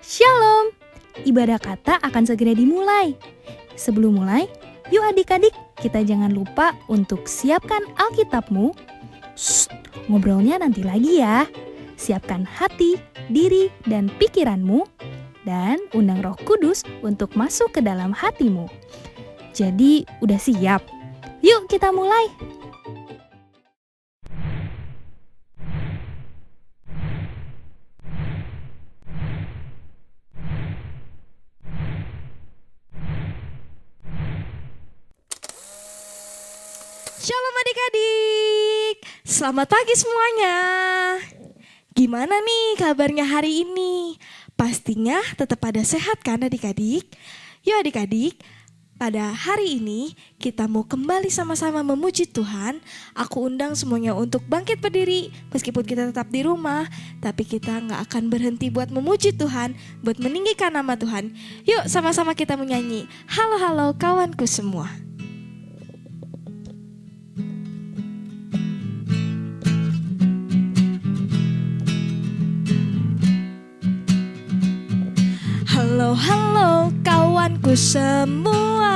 Shalom, ibadah kata akan segera dimulai. Sebelum mulai, yuk adik-adik, kita jangan lupa untuk siapkan Alkitabmu. Ngobrolnya nanti lagi ya. Siapkan hati, diri, dan pikiranmu, dan undang Roh Kudus untuk masuk ke dalam hatimu. Jadi, udah siap? Yuk kita mulai. Shalom adik-adik, selamat pagi semuanya. Gimana nih kabarnya hari ini? Pastinya tetap pada sehat kan adik-adik? Yuk adik-adik, pada hari ini kita mau kembali sama-sama memuji Tuhan. Aku undang semuanya untuk bangkit berdiri. Meskipun kita tetap di rumah, tapi kita gak akan berhenti buat memuji Tuhan, buat meninggikan nama Tuhan. Yuk sama-sama kita menyanyi, halo-halo kawanku semua. Halo-halo kawanku semua,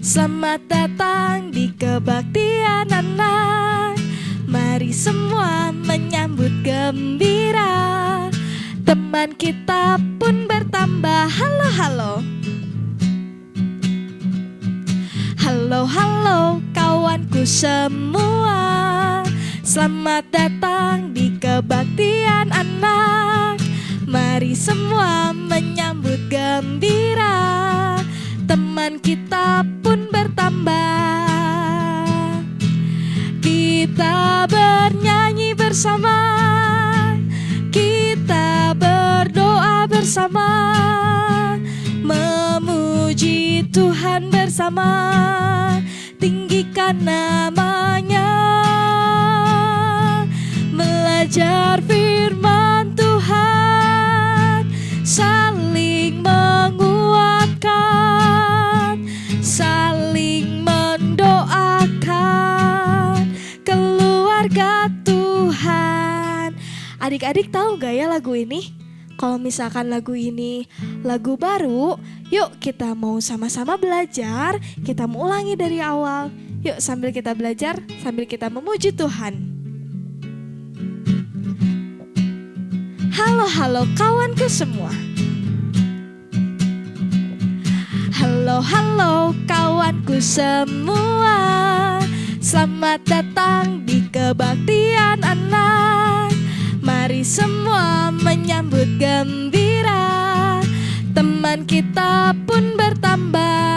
selamat datang di kebaktian anak. Mari semua menyambut gembira, teman kita pun bertambah. Halo-halo. Halo-halo kawanku semua, selamat datang di kebaktian anak. Mari semua menyambut gembira, teman kita pun bertambah. Kita bernyanyi bersama, kita berdoa bersama, memuji Tuhan bersama, tinggikan namanya, belajar firman Tuhan, saling menguatkan, saling mendoakan keluarga Tuhan. Adik-adik tahu gak ya lagu ini? Kalau misalkan lagu ini lagu baru, yuk kita mau sama-sama belajar, kita mau ulangi dari awal. Yuk sambil kita belajar, sambil kita memuji Tuhan. Halo-halo kawanku semua. Halo-halo kawanku semua, selamat datang di kebaktian anak. Mari semua menyambut gembira, teman kita pun bertambah.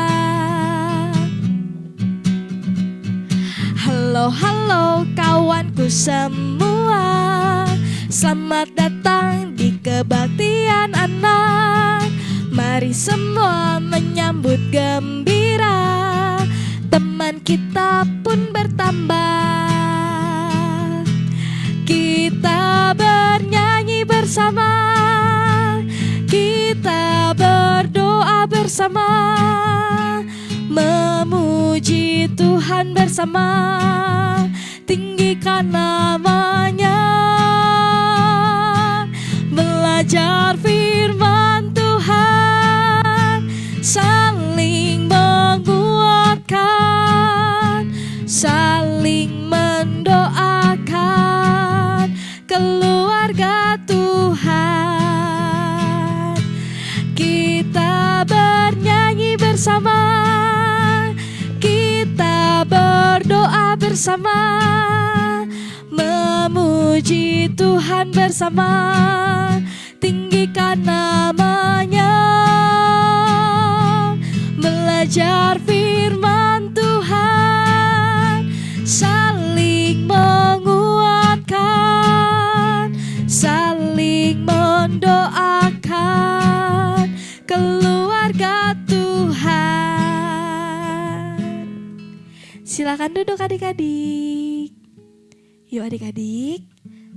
Halo-halo kawanku semua, selamat datang di kebaktian anak. Mari semua menyambut gembira, teman kita pun bertambah. Kita bernyanyi bersama, kita berdoa bersama, memuji Tuhan bersama, tinggikan namanya, belajar firman Tuhan, saling menguatkan, saling mendoakan keluarga Tuhan. Kita bernyanyi bersama, kita berdoa bersama, memuji Tuhan bersama, tinggikan namanya, belajar firman Tuhan, saling menguatkan, saling mendoakan keluarga Tuhan. Silakan duduk adik-adik. Yuk adik-adik,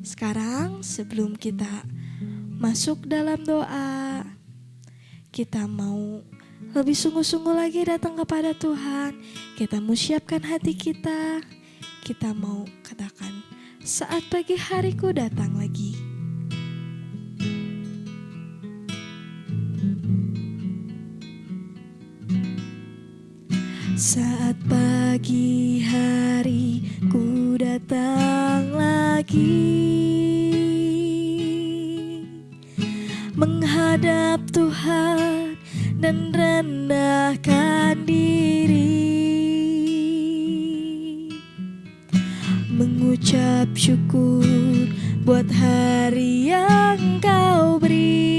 sekarang sebelum kita masuk dalam doa, kita mau lebih sungguh-sungguh lagi datang kepada Tuhan. Kita mau siapkan hati kita. Kita mau katakan, saat pagi hariku datang lagi. Saat pagi hari ku datang lagi menghadap Tuhan dan rendahkan diri, mengucap syukur buat hari yang Kau beri,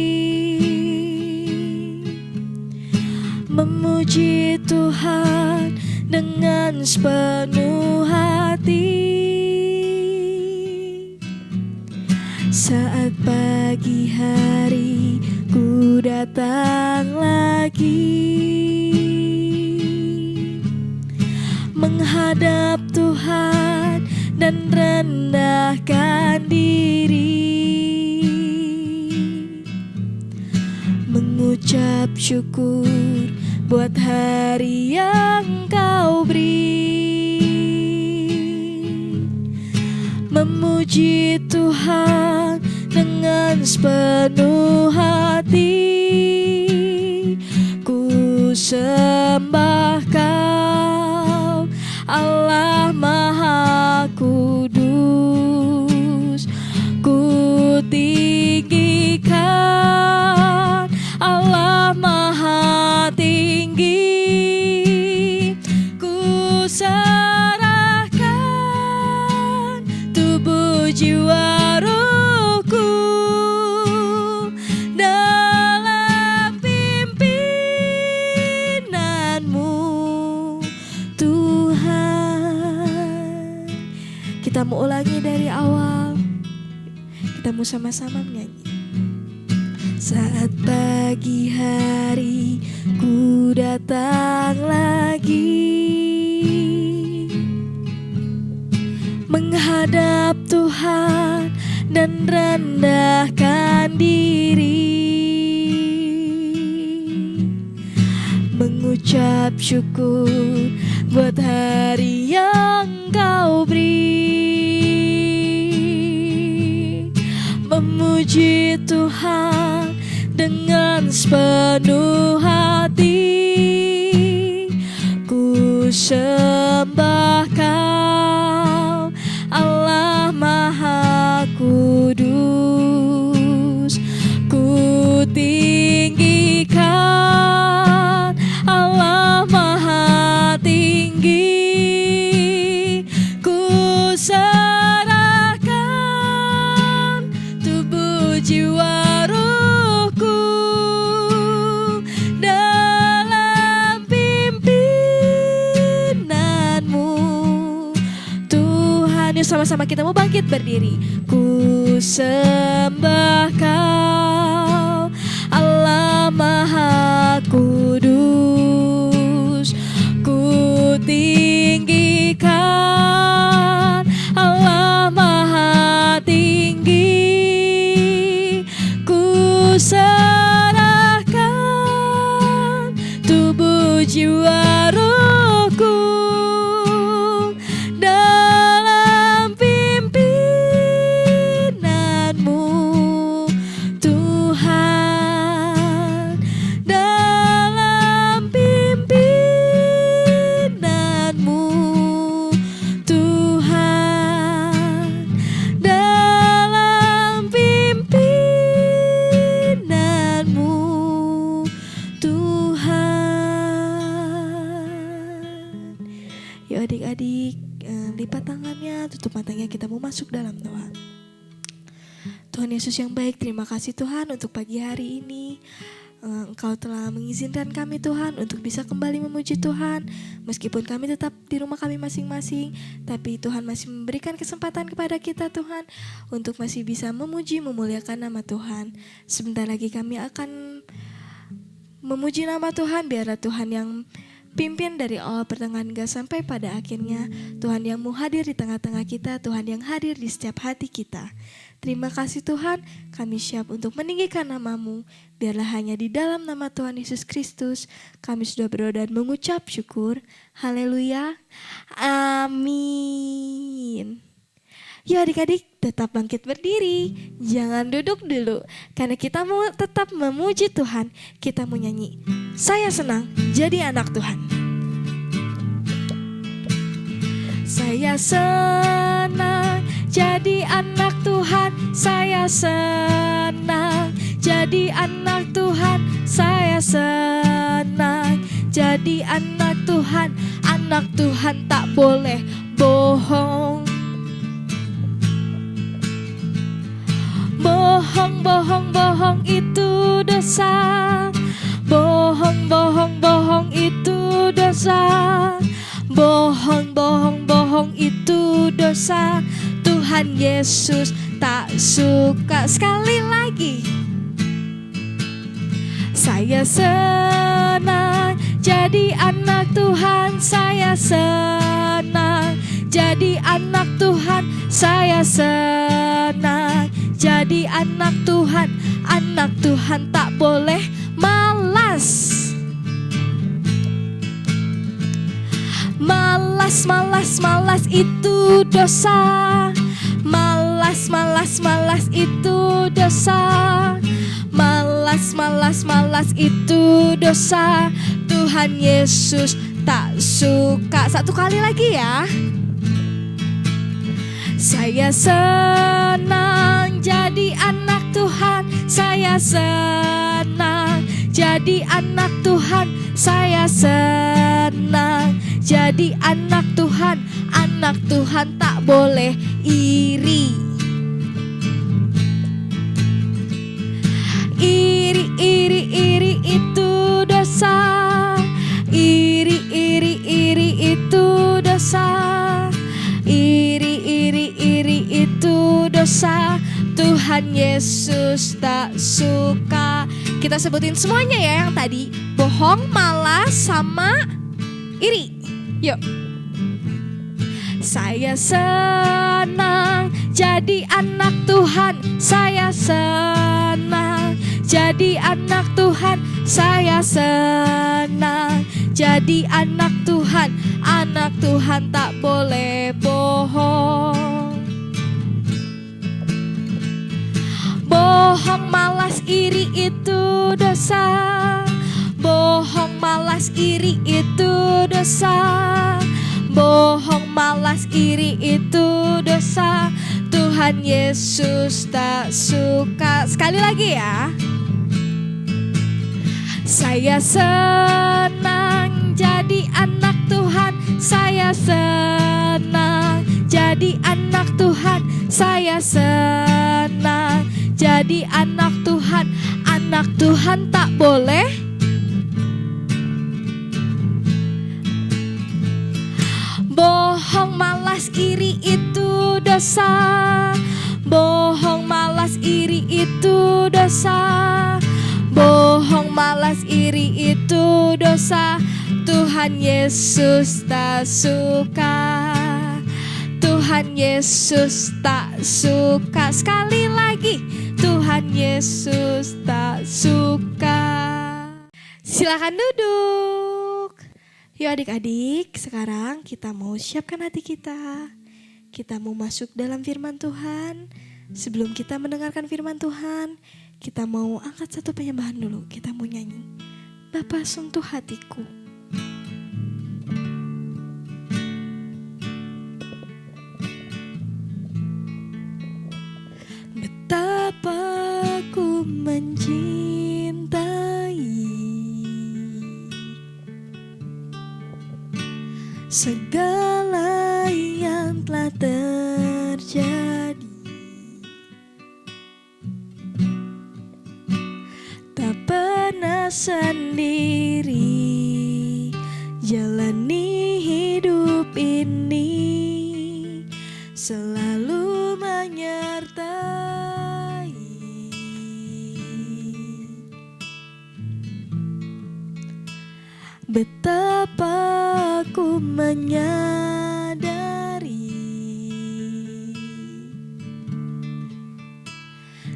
memuji Tuhan dengan sepenuh hati. Saat pagi hari ku datang lagi menghadap Tuhan dan rendahkan diri, mengucap syukur buat hari yang Kau beri, memuji Tuhan dengan sepenuh hati. Ku sembah Kau, Allah Maha Kudus. Ku tinggikan Allah Maha Tinggi. Ku serahkan tubuh jiwa ruhku dalam pimpinanmu Tuhan. Kita mau ulangi dari awal. Kita mau sama-sama menyanyi. Saat pagi hari ku datang lagi menghadap Tuhan dan rendahkan diri, mengucap syukur buat hari yang Kau beri, memuji Tuhan dengan sepenuh hati. Ku sembah Kau, Allah Maha Kudus. Ku tinggikan Allah Maha Tinggi. Ku serahkan tubuh jiwa ruhku dalam pimpinanmu Tuhan. Yuk sama-sama kita mau bangkit berdiri. Ku sembah Kau, Allah Maha Kudus. Ku tinggikan Allah Maha Tinggi. Ku serahkan tubuh jiwa ruhku dalam pimpinanmu Tuhan, dalam pimpinanmu Tuhan, dalam pimpinanmu Tuhan. Yuk adik-adik, lipat tangannya, tutup matanya, kita mau masuk dalam doa. Tuhan Yesus yang baik, terima kasih Tuhan untuk pagi hari ini. Engkau telah mengizinkan kami Tuhan untuk bisa kembali memuji Tuhan. Meskipun kami tetap di rumah kami masing-masing, tapi Tuhan masih memberikan kesempatan kepada kita Tuhan untuk masih bisa memuji, memuliakan nama Tuhan. Sebentar lagi kami akan memuji nama Tuhan. Biarlah Tuhan yang pimpin dari awal pertengahan hingga sampai pada akhirnya. Tuhan yang mau hadir di tengah-tengah kita, Tuhan yang hadir di setiap hati kita. Terima kasih Tuhan, kami siap untuk meninggikan nama-Mu. Biarlah hanya di dalam nama Tuhan Yesus Kristus kami sudah berdoa dan mengucap syukur. Haleluya. Amin. Yuk adik-adik, tetap bangkit berdiri. Jangan duduk dulu, karena kita mau tetap memuji Tuhan. Kita mau nyanyi, saya senang jadi anak Tuhan. Saya senang jadi anak Tuhan, saya senang jadi anak Tuhan, saya senang jadi anak Tuhan. Anak Tuhan tak boleh bohong. Bohong, bohong, bohong itu dosa. Bohong, bohong, bohong itu dosa. Bohong, bohong, bohong itu dosa. Tuhan Yesus tak suka. Sekali lagi. Saya senang jadi anak Tuhan, saya senang jadi anak Tuhan, saya senang jadi anak Tuhan. Anak Tuhan tak boleh malas. Malas, malas, malas itu dosa. Malas, malas, malas itu dosa. Malas, malas, malas itu dosa. Tuhan Yesus tak suka. Satu kali lagi ya. Saya senang jadi anak Tuhan, saya senang jadi anak Tuhan, saya senang jadi anak Tuhan. Anak Tuhan tak boleh iri. Iri, iri, iri itu dosa. Iri, iri, iri itu dosa. Iri, iri, iri itu dosa. Tuhan Yesus tak suka. Kita sebutin semuanya ya yang tadi. Bohong, malas, sama iri. Yuk. Saya senang jadi anak Tuhan, saya senang jadi anak Tuhan, saya senang jadi anak Tuhan. Anak Tuhan tak boleh bohong. Bohong, malas, iri itu dosa. Bohong, malas, iri itu dosa. Bohong, malas, iri itu dosa. Tuhan Yesus tak suka. Sekali lagi ya. Saya senang jadi anak Tuhan, saya senang jadi anak Tuhan, saya senang jadi anak Tuhan. Anak Tuhan tak boleh bohong, malas, iri itu dosa. Bohong, malas, iri itu dosa. Bohong, malas, iri itu dosa. Tuhan Yesus tak suka. Tuhan Yesus tak suka. Sekali lagi, Tuhan Yesus tak suka. Silakan duduk. Yuk adik-adik, sekarang kita mau siapkan hati kita. Kita mau masuk dalam firman Tuhan. Sebelum kita mendengarkan firman Tuhan, kita mau angkat satu penyembahan dulu. Kita mau nyanyi, Bapa sentuh hatiku. Betapa ku mencintai segala yang telah terjadi. Tak pernah sendiri jalani hidup ini, selalu menyertai. Betapa ku menyadari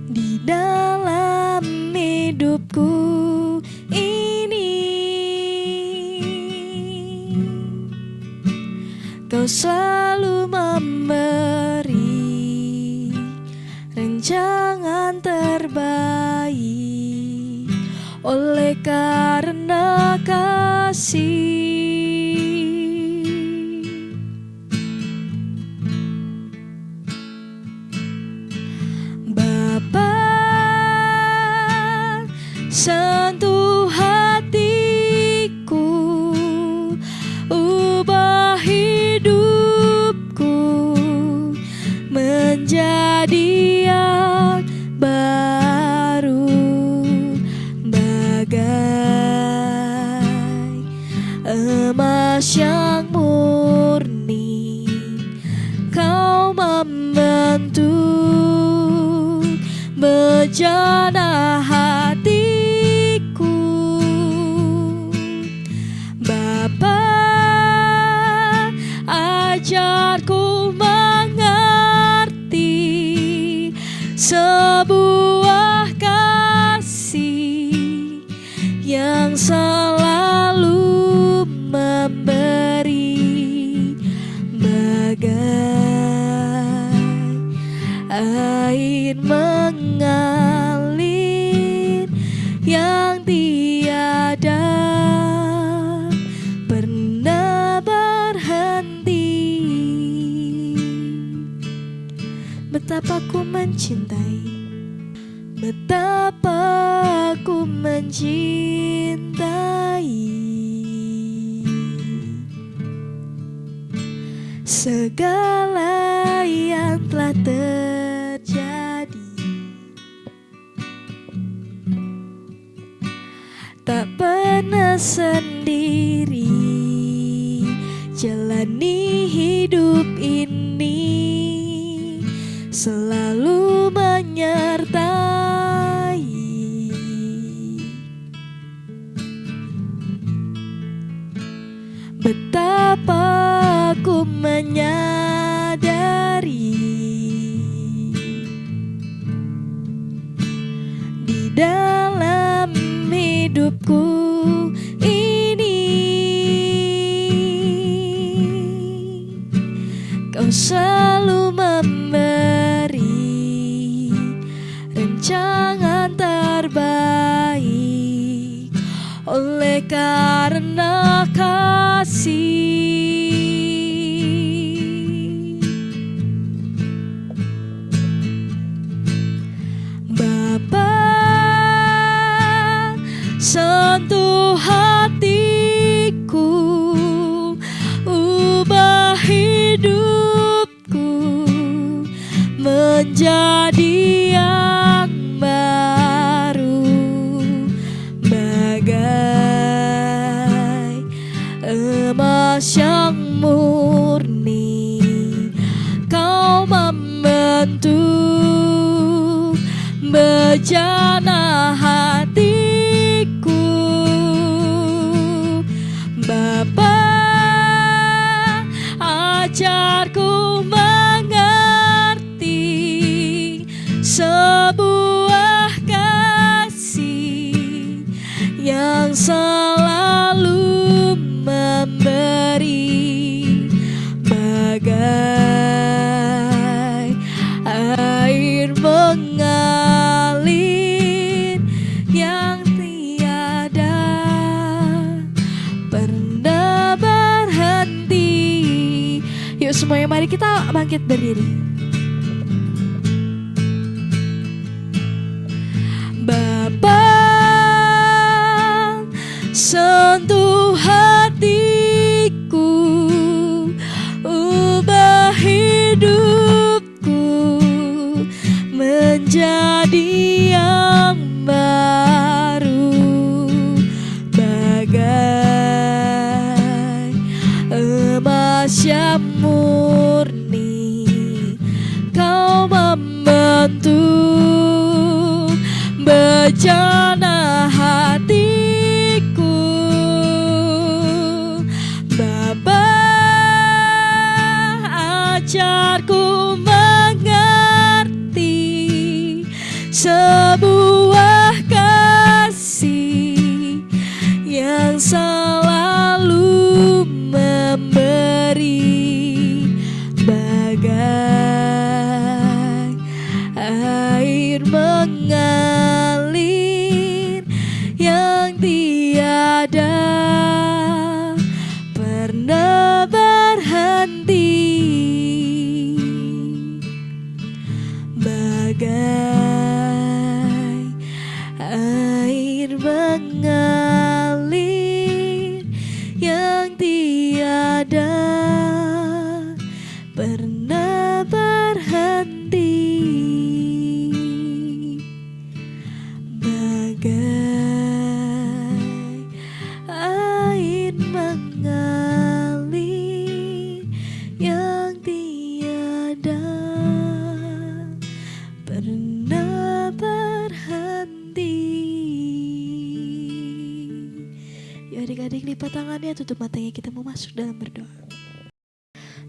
di dalam hidupku ini Kau selalu memberi rancangan terbaik oleh karena kasih. menjadi yang baru, bagai emas yang murni. Kau membentuk bejana hatiku, Bapa, ajarku mengerti sebuah kasih yang selalu memberi, bagai air mengalir yang tiada pernah berhenti. Betapa ku mencintai, betapa ku mencintai segala yang telah terjadi. Tak pernah sendiri jalani hidup ini, selalu menyertai. Betapa ku menyadari di dalam hidupku ini Kau selalu memberi rancangan terbaik oleh karena kasih. Bapa, sentuh hatiku, ubah hidupku menjadi yang baru, bagai emas yang murni. Kau membentuk bejana hatiku, Bapa, ajarku mengerti sebuah kasih yang selalu memberi, bagai air mengalir yang tiada pernah berhenti. Yuk semuanya, mari kita bangkit berdiri. Bapa, sentuh hatiku, ubah hidupku menjadi yang baru, bagai emas yang murni. Kau membentuk bejana hatiku, Bapa, ajarku mengerti sebuah kasih yang selalu memberi, bagai air mengalir yang tiada pernah berhenti, bagai air mengalir yang tiada pernah berhenti. ya tutup matanya, kita mau masuk dalam berdoa.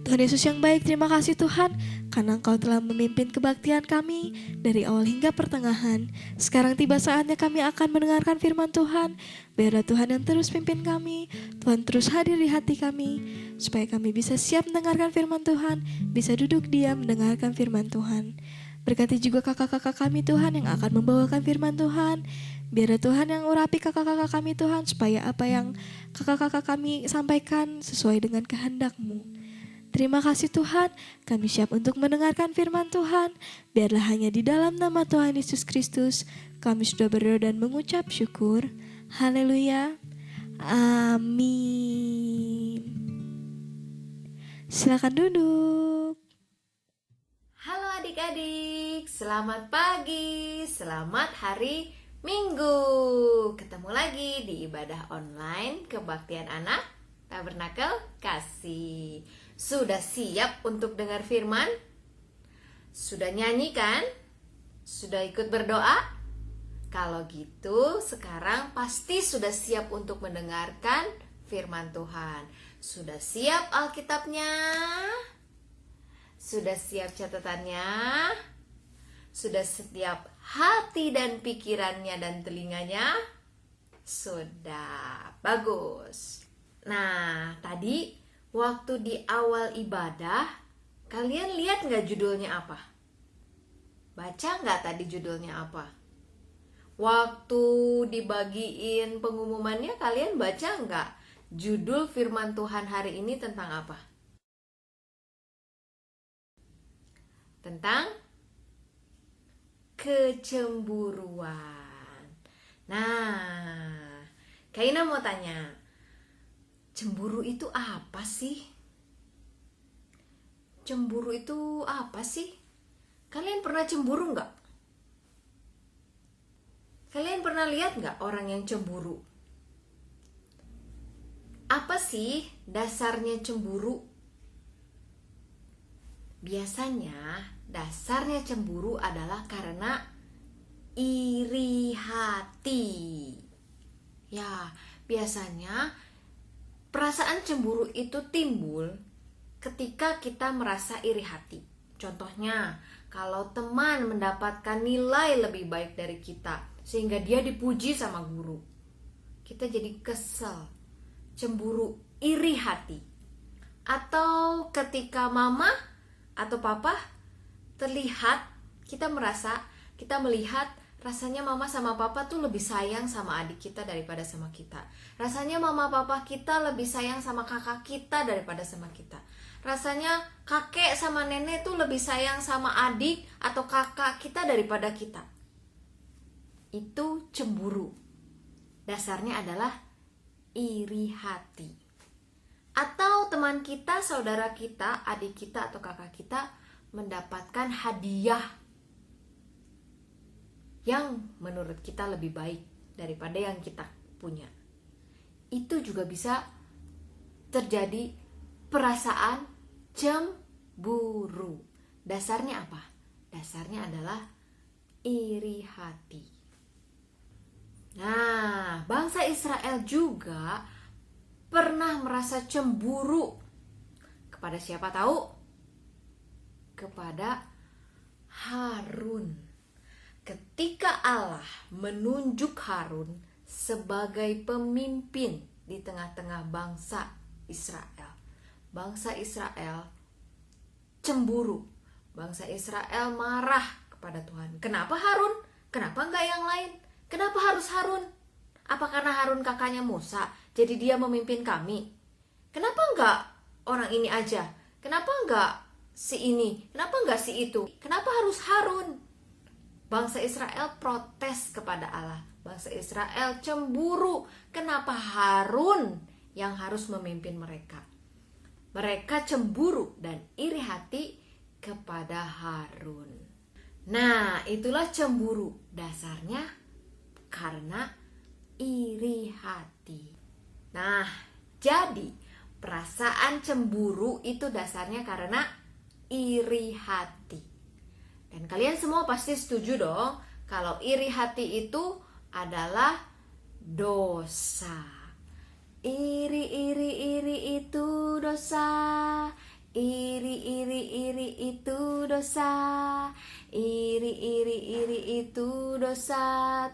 Tuhan Yesus yang baik, terima kasih Tuhan karena Engkau telah memimpin kebaktian kami dari awal hingga pertengahan. Sekarang tiba saatnya kami akan mendengarkan firman Tuhan. Biarlah Tuhan yang terus pimpin kami, Tuhan terus hadir di hati kami, supaya kami bisa siap mendengarkan firman Tuhan, bisa duduk diam mendengarkan firman Tuhan. Berkati juga kakak-kakak kami Tuhan yang akan membawakan firman Tuhan. Biarlah Tuhan yang urapi kakak-kakak kami Tuhan, supaya apa yang kakak-kakak kami sampaikan sesuai dengan kehendak-Mu. Terima kasih Tuhan, kami siap untuk mendengarkan firman Tuhan. Biarlah hanya di dalam nama Tuhan Yesus Kristus kami sudah berdoa dan mengucap syukur. Haleluya. Amin. Silakan duduk. Halo adik-adik, selamat pagi, selamat hari Minggu. Ketemu lagi di ibadah online Kebaktian Anak Tabernakel Kasih. Sudah siap untuk dengar firman? Sudah nyanyi kan? Sudah ikut berdoa? Kalau gitu sekarang pasti sudah siap untuk mendengarkan firman Tuhan. Sudah siap Alkitabnya? Sudah siap catatannya? Sudah siap hati dan pikirannya dan telinganya? Sudah, bagus. Nah, tadi waktu di awal ibadah, kalian lihat nggak judulnya apa? Baca nggak tadi judulnya apa? Waktu dibagiin pengumumannya, kalian baca nggak judul firman Tuhan hari ini tentang apa? Tentang kecemburuan. Nah, Kaina mau tanya, cemburu itu apa sih? Cemburu itu apa sih? Kalian pernah cemburu nggak? Kalian pernah lihat nggak orang yang cemburu? Apa sih dasarnya cemburu? Biasanya dasarnya cemburu adalah karena iri hati. Ya, biasanya perasaan cemburu itu timbul ketika kita merasa iri hati. Contohnya, kalau teman mendapatkan nilai lebih baik dari kita, sehingga dia dipuji sama guru, kita jadi kesel, cemburu, iri hati. Atau ketika mama atau papa terlihat, kita melihat rasanya mama sama papa tuh lebih sayang sama adik kita daripada sama kita. Rasanya mama papa kita lebih sayang sama kakak kita daripada sama kita. Rasanya kakek sama nenek tuh lebih sayang sama adik atau kakak kita daripada kita. Itu cemburu. Dasarnya adalah iri hati. Atau teman kita, saudara kita, adik kita atau kakak kita mendapatkan hadiah yang menurut kita lebih baik daripada yang kita punya. Itu juga bisa terjadi perasaan cemburu. Dasarnya apa? Dasarnya adalah iri hati. Nah, bangsa Israel juga pernah merasa cemburu. Kepada siapa tahu? Kepada Harun. Ketika Allah menunjuk Harun sebagai pemimpin di tengah-tengah bangsa Israel. Bangsa Israel cemburu. Bangsa Israel marah kepada Tuhan. Kenapa Harun? Kenapa enggak yang lain? Kenapa harus Harun? Apa karena Harun kakaknya Musa, jadi dia memimpin kami? Kenapa enggak orang ini aja? Kenapa enggak si ini? Kenapa enggak si itu? Kenapa harus Harun? Bangsa Israel protes kepada Allah. Bangsa Israel cemburu. Kenapa Harun yang harus memimpin mereka? Mereka cemburu dan iri hati kepada Harun. Nah, itulah cemburu. Dasarnya karena iri hati. Nah, jadi perasaan cemburu itu dasarnya karena iri hati. Dan kalian semua pasti setuju dong kalau iri hati itu adalah dosa. Iri itu dosa. Iri itu dosa. Iri itu dosa.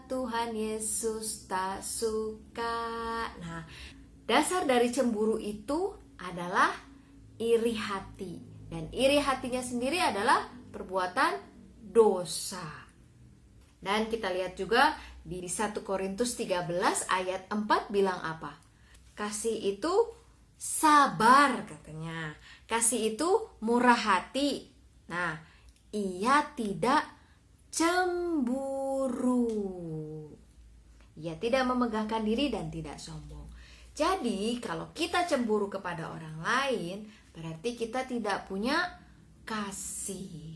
Tuhan Yesus tak suka. Nah, dasar dari cemburu itu adalah iri hati. Dan iri hatinya sendiri adalah perbuatan dosa. Dan kita lihat juga di 1 Korintus 13 ayat 4 bilang apa? Kasih itu sabar katanya. Kasih itu murah hati. Nah, ia tidak cemburu. Ia tidak memegahkan diri dan tidak sombong. Jadi, kalau kita cemburu kepada orang lain, berarti kita tidak punya kasih.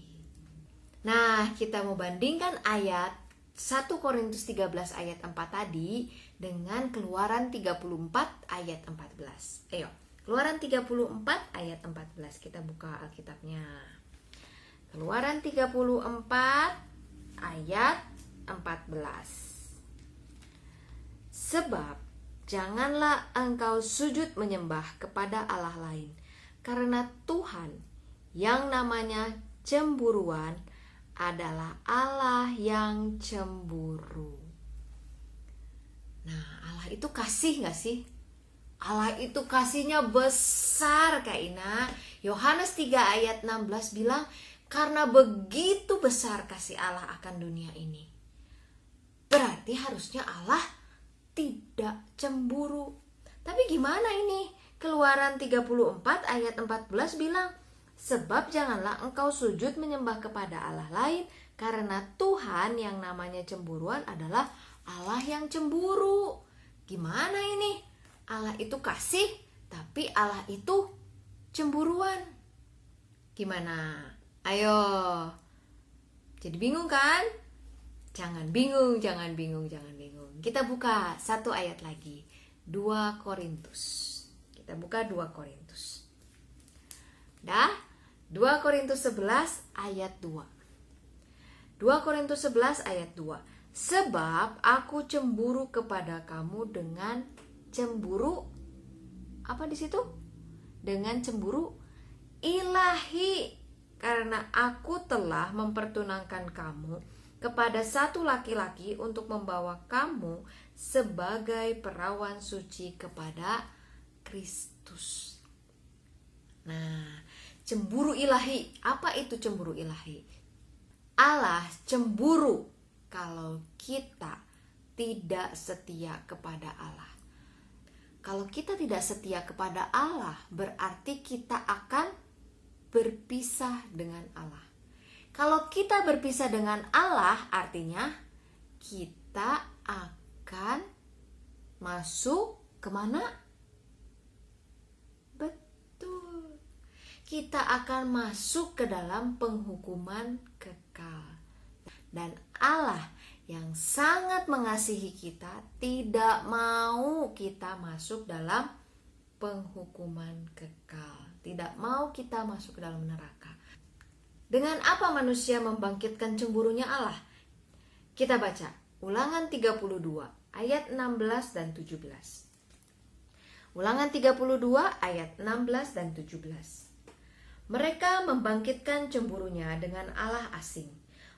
Nah, kita mau bandingkan ayat 1 Korintus 13 ayat 4 tadi dengan Keluaran 34 ayat 14. Ayo, Keluaran 34 ayat 14. Kita buka Alkitabnya. Keluaran 34 ayat 14. Sebab janganlah engkau sujud menyembah kepada Allah lain, karena Tuhan yang namanya cemburuan adalah Allah yang cemburu. Nah, Allah itu kasih gak sih? Allah itu kasihnya besar Kak Ina. Yohanes 3 ayat 16 bilang, karena begitu besar kasih Allah akan dunia ini. Berarti harusnya Allah tidak cemburu. Tapi gimana ini? Keluaran 34 ayat 14 bilang, sebab janganlah engkau sujud menyembah kepada Allah lain, karena Tuhan yang namanya cemburuan adalah Allah yang cemburu. Gimana ini? Allah itu kasih, tapi Allah itu cemburuan. Gimana? Ayo. Jadi bingung kan? Jangan bingung, jangan bingung, jangan bingung. Kita buka satu ayat lagi. 2 Korintus. Kita buka 2 Korintus. Dah, 2 Korintus 11 ayat 2. 2 Korintus 11 ayat 2. Sebab aku cemburu kepada kamu dengan cemburu, apa di situ? Dengan cemburu ilahi, karena aku telah mempertunangkan kamu kepada satu laki-laki untuk membawa kamu sebagai perawan suci kepada Kristus. Nah, cemburu ilahi. Apa itu cemburu ilahi? Allah cemburu kalau kita tidak setia kepada Allah. Kalau kita tidak setia kepada Allah, berarti kita akan berpisah dengan Allah. Kalau kita berpisah dengan Allah, artinya kita akan masuk kemana? Betul. Kita akan masuk ke dalam penghukuman kekal. Dan Allah yang sangat mengasihi kita tidak mau kita masuk dalam penghukuman kekal. Tidak mau kita masuk ke dalam neraka. Dengan apa manusia membangkitkan cemburunya Allah? Kita baca Ulangan 32 ayat 16 dan 17. Ulangan 32 ayat 16 dan 17. Mereka membangkitkan cemburunya dengan Allah asing.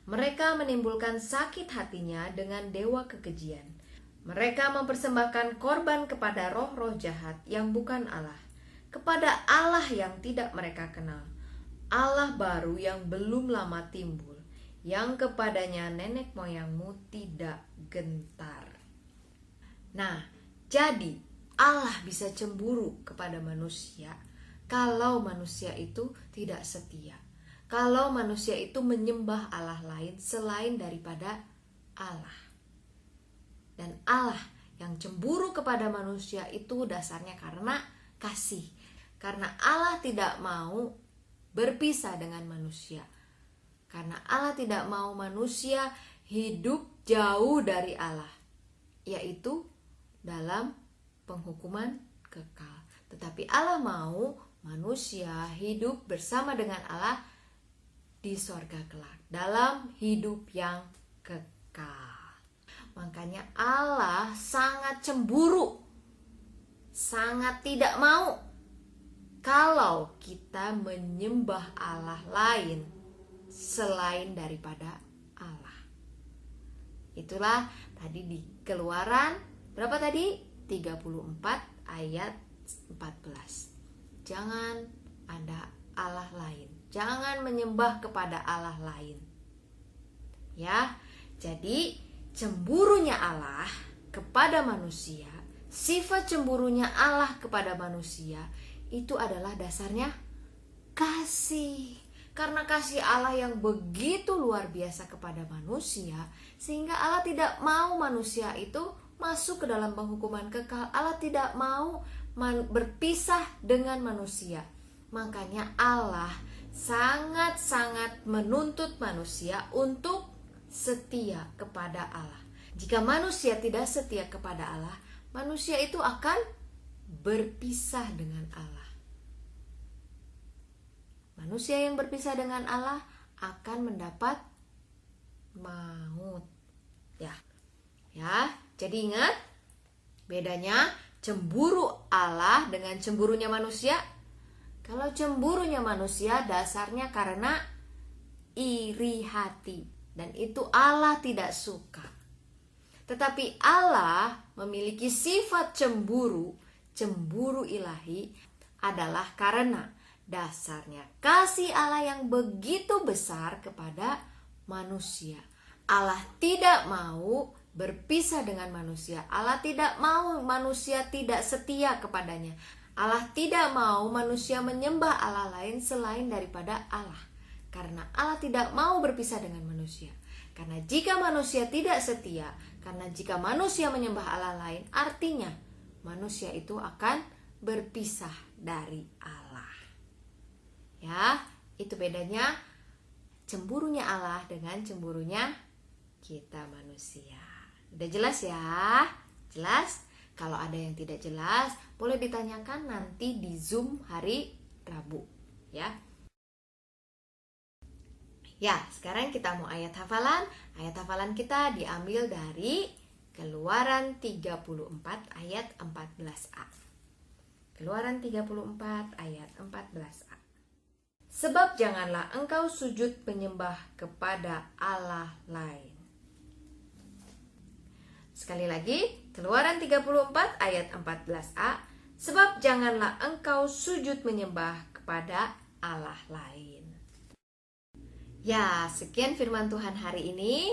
Mereka menimbulkan sakit hatinya dengan dewa kekejian. Mereka mempersembahkan korban kepada roh-roh jahat yang bukan Allah, kepada Allah yang tidak mereka kenal, Allah baru yang belum lama timbul, yang kepadanya nenek moyangmu tidak gentar. Nah, jadi Allah bisa cemburu kepada manusia kalau manusia itu tidak setia. Kalau manusia itu menyembah Allah lain selain daripada Allah. Dan Allah yang cemburu kepada manusia itu dasarnya karena kasih. Karena Allah tidak mau berpisah dengan manusia. Karena Allah tidak mau manusia hidup jauh dari Allah, yaitu dalam penghukuman kekal. Tetapi Allah mau manusia hidup bersama dengan Allah di sorga kelak, dalam hidup yang kekal. Makanya Allah sangat cemburu sangat tidak mau kalau kita menyembah Allah lain selain daripada Allah. Itulah tadi di Keluaran berapa tadi? 34 ayat 14. Jangan ada Allah lain. Jangan menyembah kepada Allah lain. Ya, jadi cemburunya Allah kepada manusia, sifat cemburunya Allah kepada manusia itu adalah dasarnya kasih. Karena kasih Allah yang begitu luar biasa kepada manusia, sehingga Allah tidak mau manusia itu masuk ke dalam penghukuman kekal. Allah tidak mau berpisah dengan manusia. Makanya Allah sangat-sangat menuntut manusia untuk setia kepada Allah. Jika manusia tidak setia kepada Allah, manusia itu akan berpisah dengan Allah. Manusia yang berpisah dengan Allah akan mendapat maut. Ya, jadi ingat bedanya cemburu Allah dengan cemburunya manusia. Kalau cemburunya manusia dasarnya karena iri hati, dan itu Allah tidak suka. Tetapi Allah memiliki sifat cemburu ilahi adalah karena dasarnya kasih Allah yang begitu besar kepada manusia. Allah tidak mau berpisah dengan manusia. Allah tidak mau manusia tidak setia kepadanya. Allah tidak mau manusia menyembah Allah lain selain daripada Allah. Karena Allah tidak mau berpisah dengan manusia. Karena jika manusia tidak setia, karena jika manusia menyembah Allah lain, artinya manusia itu akan berpisah dari Allah. Ya, itu bedanya cemburunya Allah dengan cemburunya kita manusia. Udah jelas ya? Jelas? Kalau ada yang tidak jelas, boleh ditanyakan nanti di Zoom hari Rabu, ya. Ya, sekarang kita mau ayat hafalan. Ayat hafalan kita diambil dari Keluaran 34 ayat 14a. Keluaran 34 ayat 14a. Sebab janganlah engkau sujud menyembah kepada Allah lain. Sekali lagi, Keluaran 34 ayat 14a. Sebab janganlah engkau sujud menyembah kepada Allah lain. Ya, sekian firman Tuhan hari ini.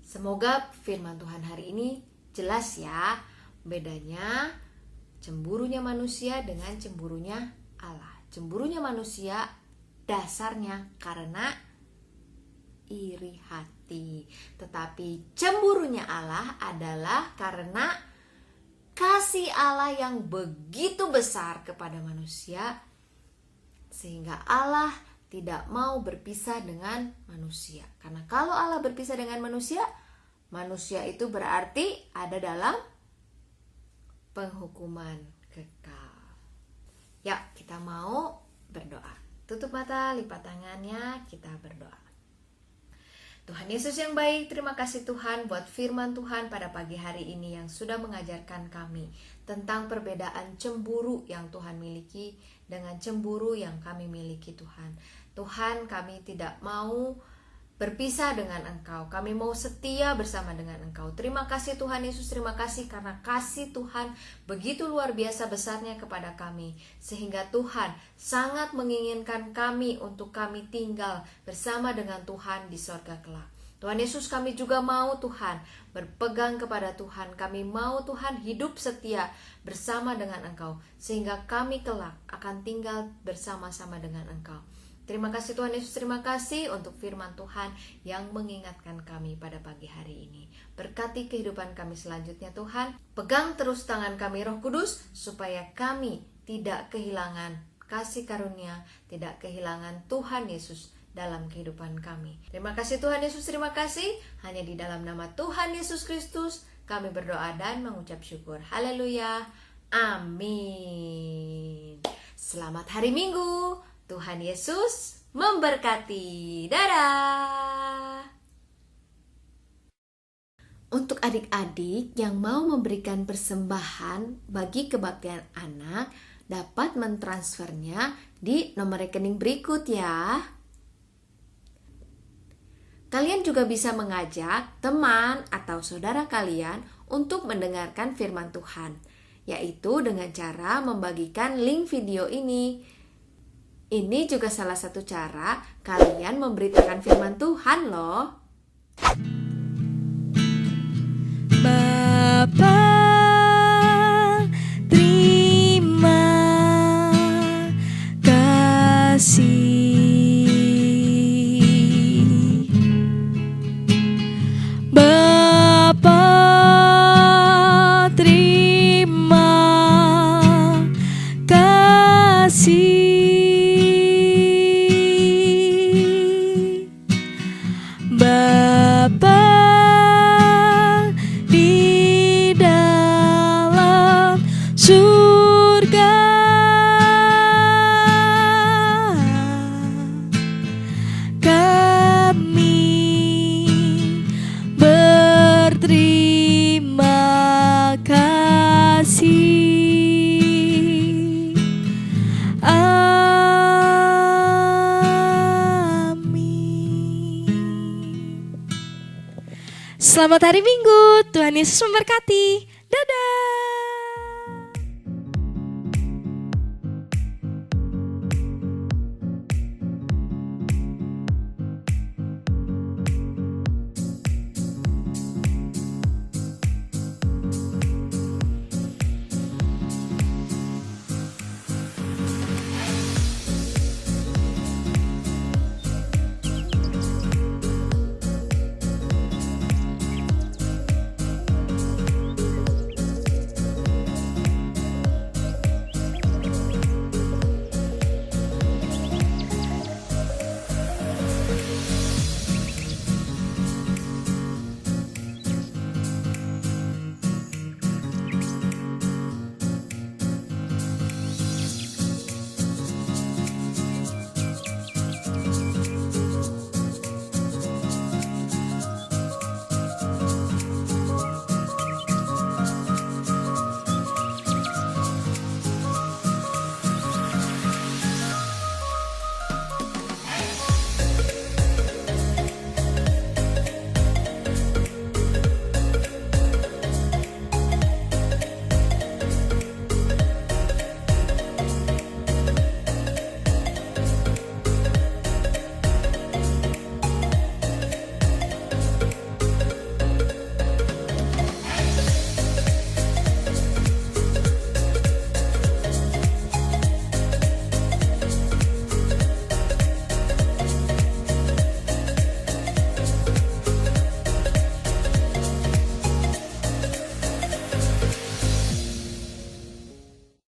Semoga firman Tuhan hari ini jelas ya bedanya cemburunya manusia dengan cemburunya Allah. Cemburunya manusia dasarnya karena iri hati. Tetapi cemburunya Allah adalah karena kasih Allah yang begitu besar kepada manusia, sehingga Allah tidak mau berpisah dengan manusia. Karena kalau Allah berpisah dengan manusia, manusia itu berarti ada dalam penghukuman kekal. Ya, kita mau berdoa. Tutup mata, lipat tangannya, kita berdoa. Tuhan Yesus yang baik, terima kasih Tuhan buat firman Tuhan pada pagi hari ini yang sudah mengajarkan kami tentang perbedaan cemburu yang Tuhan miliki dengan cemburu yang kami miliki Tuhan. Tuhan, kami tidak mau berpisah dengan Engkau. Kami mau setia bersama dengan Engkau. Terima kasih Tuhan Yesus, terima kasih karena kasih Tuhan begitu luar biasa besarnya kepada kami. Sehingga Tuhan sangat menginginkan kami untuk kami tinggal bersama dengan Tuhan di sorga kelak. Tuhan Yesus, kami juga mau Tuhan berpegang kepada Tuhan. Kami mau Tuhan hidup setia bersama dengan Engkau. Sehingga kami kelak akan tinggal bersama-sama dengan Engkau. Terima kasih Tuhan Yesus, terima kasih untuk firman Tuhan yang mengingatkan kami pada pagi hari ini. Berkati kehidupan kami selanjutnya Tuhan. Pegang terus tangan kami Roh Kudus supaya kami tidak kehilangan kasih karunia, tidak kehilangan Tuhan Yesus dalam kehidupan kami. Terima kasih Tuhan Yesus, terima kasih. Hanya di dalam nama Tuhan Yesus Kristus kami berdoa dan mengucap syukur. Haleluya. Amin. Selamat hari Minggu. Tuhan Yesus memberkati. Dadah. Untuk adik-adik yang mau memberikan persembahan bagi kebaktian anak, dapat mentransfernya di nomor rekening berikut ya. Kalian juga bisa mengajak teman atau saudara kalian untuk mendengarkan firman Tuhan, yaitu dengan cara membagikan link video ini. Ini juga salah satu cara kalian memberitakan firman Tuhan loh. Bapa, terima kasih. Bapa, terima kasih. Bapa di dalam surga, kami berterima kasih. Amin. Selamat hari Minggu, Tuhan Yesus memberkati. Dadah.